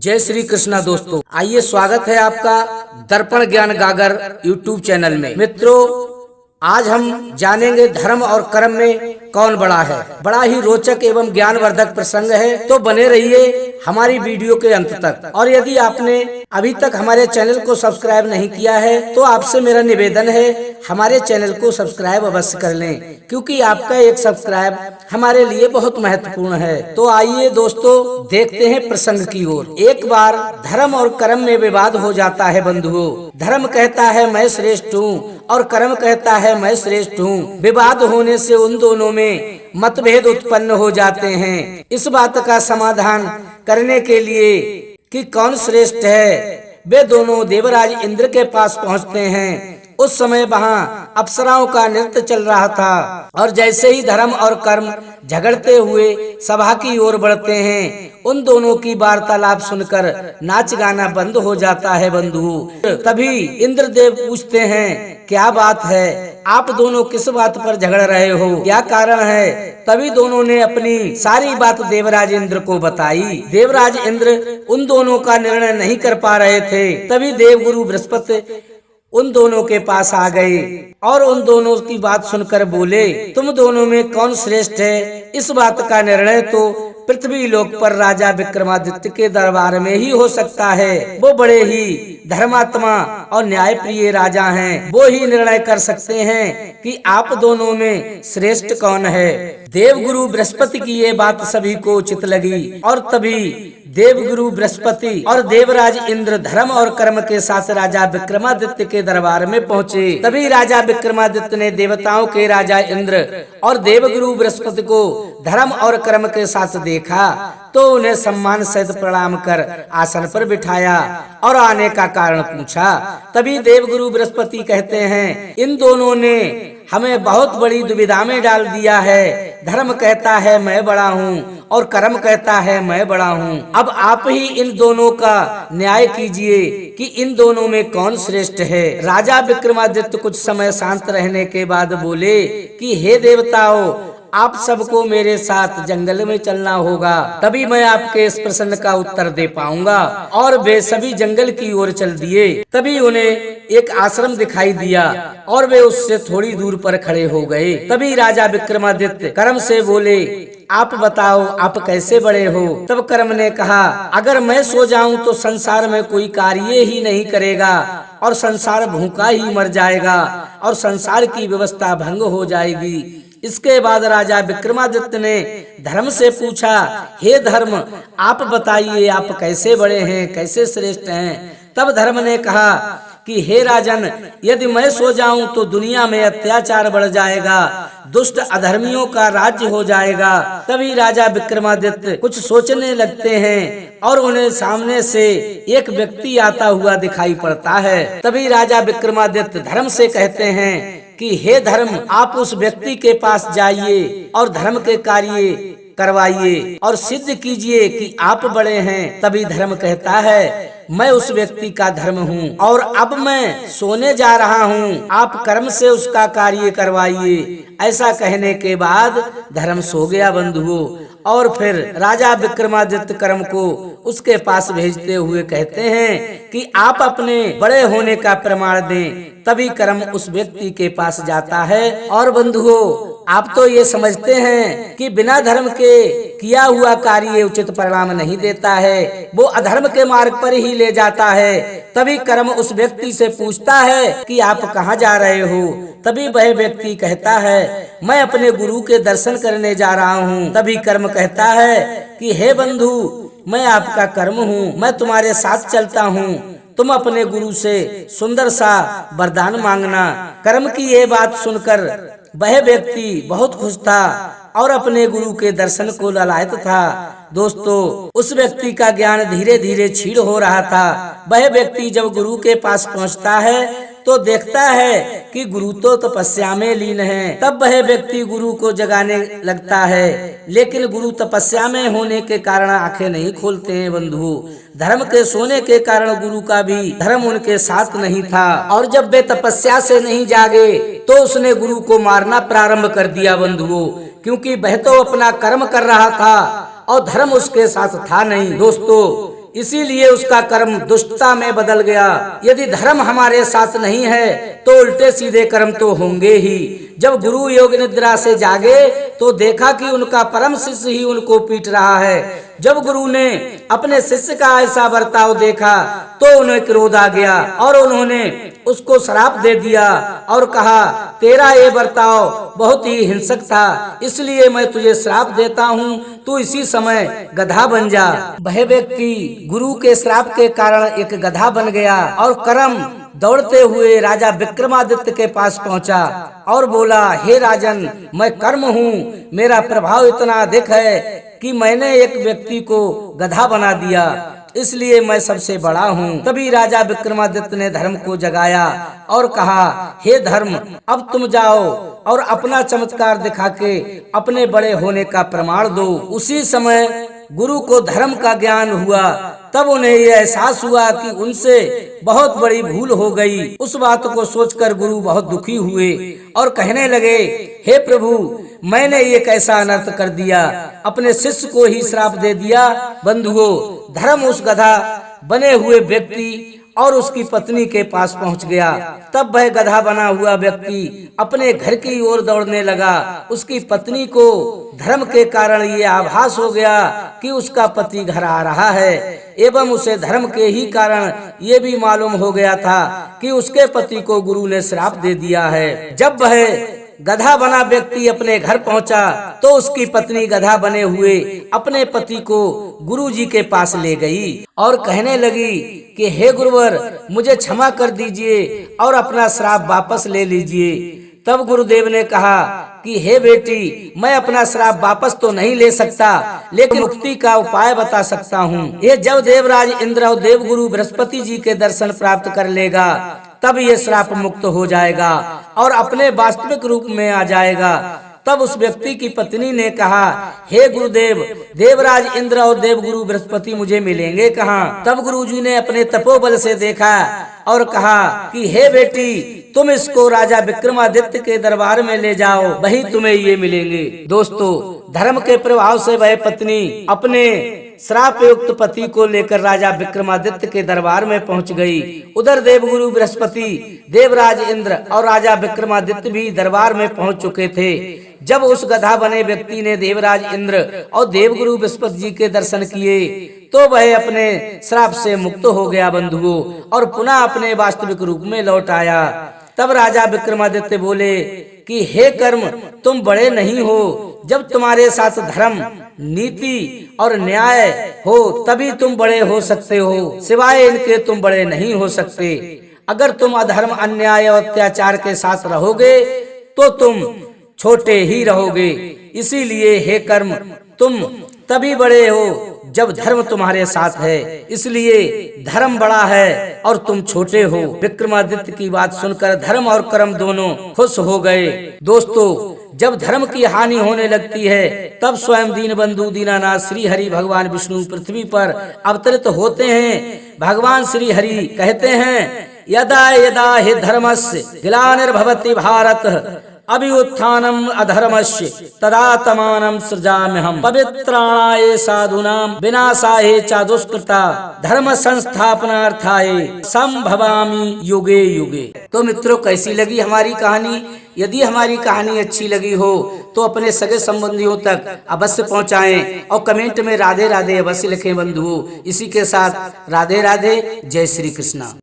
जय श्री कृष्णा दोस्तों, आइए स्वागत है आपका दर्पण ज्ञान गागर यूट्यूब चैनल में। मित्रों, आज हम जानेंगे धर्म और कर्म में कौन बड़ा है। बड़ा ही रोचक एवं ज्ञानवर्धक प्रसंग है, तो बने रहिए हमारी वीडियो के अंत तक। और यदि आपने अभी तक हमारे चैनल को सब्सक्राइब नहीं किया है तो आपसे मेरा निवेदन है हमारे चैनल को सब्सक्राइब अवश्य कर लें, क्योंकि आपका एक सब्सक्राइब हमारे लिए बहुत महत्वपूर्ण है। तो आइए दोस्तों, देखते हैं प्रसंग की ओर। एक बार धर्म और कर्म में विवाद हो जाता है बंधुओं। धर्म कहता है मैं श्रेष्ठ हूँ और कर्म कहता है मैं श्रेष्ठ हूँ। विवाद होने से उन दोनों में मतभेद उत्पन्न हो जाते हैं। इस बात का समाधान करने के लिए कि कौन श्रेष्ठ है, वे दोनों देवराज इंद्र के पास पहुँचते हैं। उस समय वहाँ अप्सराओं का नृत्य चल रहा था और जैसे ही धर्म और कर्म झगड़ते हुए सभा की ओर बढ़ते हैं, उन दोनों की वार्तालाप सुनकर नाच गाना बंद हो जाता है बंधु। तभी इंद्रदेव पूछते हैं, क्या बात है, आप दोनों किस बात पर झगड़ रहे हो, क्या कारण है। तभी दोनों ने अपनी सारी बात देवराज इंद्र को बताई। देवराज इंद्र उन दोनों का निर्णय नहीं कर पा रहे थे। तभी देवगुरु बृहस्पति उन दोनों के पास आ गए और उन दोनों की बात सुनकर बोले, तुम दोनों में कौन श्रेष्ठ है, इस बात का निर्णय तो पृथ्वी लोक पर राजा विक्रमादित्य के दरबार में ही हो सकता है। वो बड़े ही धर्मात्मा और न्यायप्रिय राजा हैं। वो ही निर्णय कर सकते हैं कि आप दोनों में श्रेष्ठ कौन है। देवगुरु बृहस्पति की ये बात सभी को उचित लगी और तभी देवगुरु बृहस्पति और देवराज इंद्र धर्म और कर्म के साथ राजा विक्रमादित्य के दरबार में पहुँचे। तभी राजा विक्रमादित्य ने देवताओं के राजा इंद्र और देवगुरु बृहस्पति को धर्म और कर्म के साथ देखा तो उन्हें सम्मान सहित प्रणाम कर आसन पर बिठाया और आने का कारण पूछा। तभी देवगुरु बृहस्पति कहते हैं, इन दोनों ने हमें बहुत बड़ी दुविधा में डाल दिया है। धर्म कहता है मैं बड़ा हूँ और कर्म कहता है मैं बड़ा हूँ। अब आप ही इन दोनों का न्याय कीजिए कि इन दोनों में कौन श्रेष्ठ है। राजा विक्रमादित्य कुछ समय शांत रहने के बाद बोले कि हे देवताओं, आप सबको मेरे साथ जंगल में चलना होगा, तभी मैं आपके इस प्रश्न का उत्तर दे पाऊंगा। और वे सभी जंगल की ओर चल दिए। तभी उन्हें एक आश्रम दिखाई दिया और वे उससे थोड़ी दूर पर खड़े हो गए। तभी राजा विक्रमादित्य कर्म से बोले, आप बताओ आप कैसे बड़े हो। तब कर्म ने कहा, अगर मैं सो जाऊं तो संसार में कोई कार्य ही नहीं करेगा और संसार भूखा ही मर जाएगा और संसार की व्यवस्था भंग हो जाएगी। इसके बाद राजा विक्रमादित्य ने धर्म से पूछा, हे धर्म, आप बताइए आप कैसे बड़े हैं, कैसे श्रेष्ठ हैं। तब धर्म ने कहा कि हे राजन, यदि मैं सो जाऊं तो दुनिया में अत्याचार बढ़ जाएगा, दुष्ट अधर्मियों का राज्य हो जाएगा। तभी राजा विक्रमादित्य कुछ सोचने लगते हैं और उन्हें सामने से एक व्यक्ति आता हुआ दिखाई पड़ता है। तभी राजा विक्रमादित्य धर्म से कहते हैं कि हे धर्म, आप उस व्यक्ति के पास जाइए और धर्म के कार्य करवाइए और सिद्ध कीजिए कि आप बड़े हैं। तभी धर्म कहता है, मैं उस व्यक्ति का धर्म हूँ और अब मैं सोने जा रहा हूँ, आप कर्म से उसका कार्य करवाइए। ऐसा कहने के बाद धर्म सो गया बंधुओं। और फिर राजा विक्रमादित्य कर्म को उसके पास भेजते हुए कहते हैं कि आप अपने बड़े होने का प्रमाण दें। तभी कर्म उस व्यक्ति के पास जाता है। और बंधुओं, आप तो ये समझते हैं कि बिना धर्म के किया हुआ कार्य उचित परिणाम नहीं देता है, वो अधर्म के मार्ग पर ही ले जाता है। तभी कर्म उस व्यक्ति से पूछता है कि आप कहाँ जा रहे हो। तभी वह व्यक्ति कहता है, मैं अपने गुरु के दर्शन करने जा रहा हूँ। तभी कर्म कहता है कि हे बंधु, मैं आपका कर्म हूँ, मैं तुम्हारे साथ चलता हूँ, तुम अपने गुरु से सुंदर सा वरदान मांगना। कर्म की ये बात सुनकर वह व्यक्ति बहुत खुश था और अपने गुरु के दर्शन को लालायित था। दोस्तों, उस व्यक्ति का ज्ञान धीरे धीरे क्षीण हो रहा था। वह व्यक्ति जब गुरु के पास पहुंचता है तो देखता है कि गुरु तो तपस्या में लीन है। तब वह व्यक्ति गुरु को जगाने लगता है, लेकिन गुरु तपस्या में होने के कारण आंखें नहीं खोलते हैं बंधु। धर्म के सोने के कारण गुरु का भी धर्म उनके साथ नहीं था और जब वे तपस्या से नहीं जागे तो उसने गुरु को मारना प्रारंभ कर दिया बंधुओं, क्योंकि वह तो अपना कर्म कर रहा था और धर्म उसके साथ था नहीं। दोस्तों, इसीलिए उसका कर्म दुष्टता में बदल गया। यदि धर्म हमारे साथ नहीं है तो उल्टे सीधे कर्म तो होंगे ही। जब गुरु योग निद्रा से जागे तो देखा कि उनका परम शिष्य ही उनको पीट रहा है। जब गुरु ने अपने शिष्य का ऐसा बर्ताव देखा तो उन्हें क्रोध आ गया और उन्होंने उसको श्राप दे दिया और कहा, तेरा ये बर्ताव बहुत ही हिंसक था, इसलिए मैं तुझे श्राप देता हूँ, तू इसी समय गधा बन जा। वह व्यक्ति गुरु के श्राप के कारण एक गधा बन गया और कर्म दौड़ते हुए राजा विक्रमादित्य के पास पहुंचा और बोला, हे राजन, मैं कर्म हूँ, मेरा प्रभाव इतना अधिक है कि मैंने एक व्यक्ति को गधा बना दिया, इसलिए मैं सबसे बड़ा हूँ। तभी राजा विक्रमादित्य ने धर्म को जगाया और कहा, हे धर्म, अब तुम जाओ और अपना चमत्कार दिखा के अपने बड़े होने का प्रमाण दो। उसी समय गुरु को धर्म का ज्ञान हुआ। तब उन्हें यह एहसास हुआ कि उनसे बहुत बड़ी भूल हो गई। उस बात को सोचकर गुरु बहुत दुखी हुए और कहने लगे, हे प्रभु, मैंने ये कैसा अनर्थ कर दिया, अपने शिष्य को ही श्राप दे दिया। बंधुओं, धर्म उस गधा बने हुए व्यक्ति और उसकी पत्नी के पास पहुंच गया। तब वह गधा बना हुआ व्यक्ति अपने घर की ओर दौड़ने लगा। उसकी पत्नी को धर्म के कारण ये आभास हो गया कि उसका पति घर आ रहा है एवं उसे धर्म के ही कारण ये भी मालूम हो गया था कि उसके पति को गुरु ने श्राप दे दिया है। जब वह गधा बना व्यक्ति अपने घर पहुंचा तो उसकी पत्नी गधा बने हुए अपने पति को गुरु जी के पास ले गई और कहने लगी कि हे गुरुवर, मुझे क्षमा कर दीजिए और अपना श्राप वापस ले लीजिए। तब गुरुदेव ने कहा कि हे बेटी, मैं अपना श्राप वापस तो नहीं ले सकता, लेकिन मुक्ति का उपाय बता सकता हूँ। ये जब देवराज इंद्र और देवगुरु बृहस्पति जी के दर्शन प्राप्त कर लेगा तब ये श्राप मुक्त हो जाएगा और अपने वास्तविक रूप में आ जाएगा। तब उस व्यक्ति की पत्नी ने कहा, हे गुरुदेव, देवराज इंद्र और देवगुरु बृहस्पति मुझे मिलेंगे कहाँ? तब गुरुजी ने अपने तपोबल से देखा और कहा कि हे बेटी, तुम इसको राजा विक्रमादित्य के दरबार में ले जाओ, वहीं तुम्हें ये मिलेंगे। दोस्तों, धर्म के प्रभाव से वह पत्नी अपने श्राप युक्त पति को लेकर राजा विक्रमादित्य के दरबार में पहुंच गई। उधर देवगुरु बृहस्पति, देवराज इंद्र और राजा विक्रमादित्य भी दरबार में पहुंच चुके थे। जब उस गधा बने व्यक्ति ने देवराज इंद्र और देवगुरु बृहस्पति जी के दर्शन किए तो वह अपने श्राप से मुक्त हो गया बंधुओं और पुनः अपने वास्तविक रूप में लौट आया। तब राजा विक्रमादित्य बोले कि हे कर्म, तुम बड़े नहीं हो। जब तुम्हारे साथ धर्म, नीति और न्याय हो तभी तुम बड़े हो सकते हो, सिवाय इनके तुम बड़े नहीं हो सकते। अगर तुम अधर्म, अन्याय और अत्याचार के साथ रहोगे तो तुम छोटे ही रहोगे। इसीलिए हे कर्म, तुम तभी बड़े हो जब धर्म तुम्हारे साथ है, इसलिए धर्म बड़ा है और तुम छोटे हो। विक्रमादित्य की बात सुनकर धर्म और कर्म दोनों खुश हो गए। दोस्तों, जब धर्म की हानि होने लगती है तब स्वयं दीनबंधु दीनानाथ श्री हरि भगवान विष्णु पृथ्वी पर अवतरित होते हैं। भगवान श्री हरि कहते हैं, यदा यदा हि धर्मस्य ग्लानिर्भवति भारत अभ्युत्थानम् अधर्मस्य तदात्मानं सृजाम्यहम् पवित्राणाय साधूनां विनाशाय च दुष्कृता धर्म संस्थापनार्थाय संभवामि युगे युगे। तो मित्रों, कैसी लगी हमारी कहानी? यदि हमारी कहानी अच्छी लगी हो तो अपने सगे संबंधियों तक अवश्य पहुंचाएं और कमेंट में राधे राधे अवश्य लिखें बंधुओं। इसी के साथ राधे राधे, जय श्री कृष्णा।